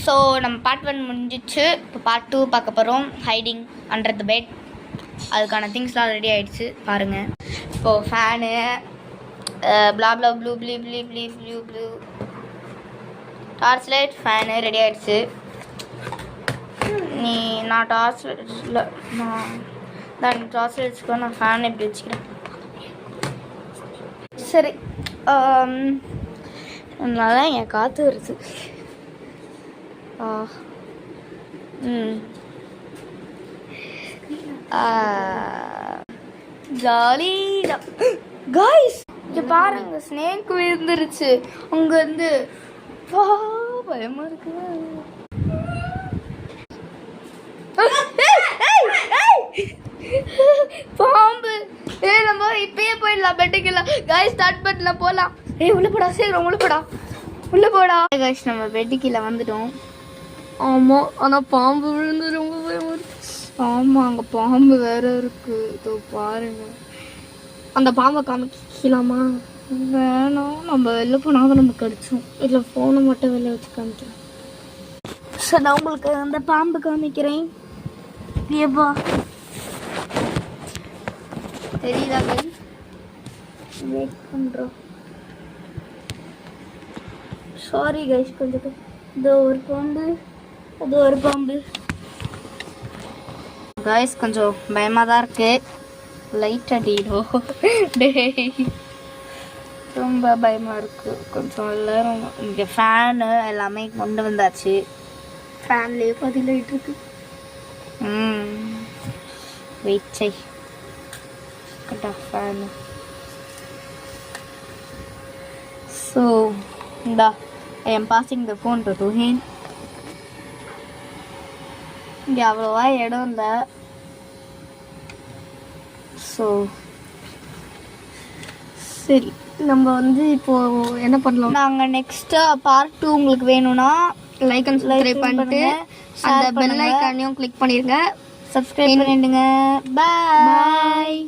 So நம்ம part 1 முடிஞ்சிச்சு. இப்போ பார்ட் 2 பார்க்க போகிறோம். Hiding under the bed. அதுக்கான திங்ஸ்லாம் ரெடி ஆகிடுச்சு பாருங்கள். இப்போது fan blah blah blue blue blue blue blue blue torch light fan ready ஆகிடுச்சு. நான் டார்ச் லைட்ஸில் நான் டார்ச் லைட்ஸ்க்கு நான் ஃபேன் எப்படி வச்சுக்கிறேன். சரி, அதனால என் காற்று வருது. ஜாலி காய்ஸ், இங்கே பாருங்க, ஸ்னேக் விழுந்துருச்சு அங்கேருந்து. பயமா இருக்கு. பாம்பு. நம்ம இப்பயே போயிடலாம் பெட்டுக்கெல்லாம். காய்ஸ் ஸ்டார்ட் பண்ணலாம், போகலாம். உள்ள போடா, சீக்கிரம் உள்ள போடா, உள்ள போடா. காய்ஸ் நம்ம பெட்டுக்கீழே வந்துட்டோம். ஆமாம், ஆனால் பாம்பு விழுந்து ரொம்ப பயமா இருக்கு. ஆமாம், அங்கே பாம்பு வேற இருக்கு. இதோ பாருங்க. அந்த பாம்பை காமிக்கலாமா? வேணாம், நம்ம வெளில போனால் தான் நம்ம கடிச்சோம். இல்லை, ஃபோனை மட்டும் வெளில வச்சு காமிக்கிறேன். சார், நான் உங்களுக்கு அந்த பாம்பு காமிக்கிறேன். ஏப்பா தெரியுதா? வெயிட் பண்ணுறோம். சாரி கைஸ், கொஞ்சம் இதோ ஒரு பாம்பு, அது ஒரு பாம்பு. கைஸ் கொஞ்சம் பயமாக தான் இருக்கு. லைட் அடிடும். ரொம்ப பயமாக இருக்கு. கொஞ்சம் எல்லாரும் இங்கே ஃபேனு எல்லாமே கொண்டு வந்தாச்சு. ஃபேன்லேயே பாதி லைட் இருக்கு. வெயிட் செய் ஃபேனு. ஸோ இந்தா, I am passing the phone to Tuhin. இங்கே அவ்வளோவா இடம் இல்லை. ஸோ சரி, நம்ம வந்து இப்போது என்ன பண்ணலாம்? நாங்கள் நெக்ஸ்ட்டு பார்ட் 2 உங்களுக்கு வேணும்னா லைக் அண்ட் சப்ஸ்கிரைப் பண்ணிட்டு அந்த பெல் ஐக்கானையும் கிளிக் பண்ணிடுங்க. சப்ஸ்கிரைப் பண்ணிடுங்க. பாய்.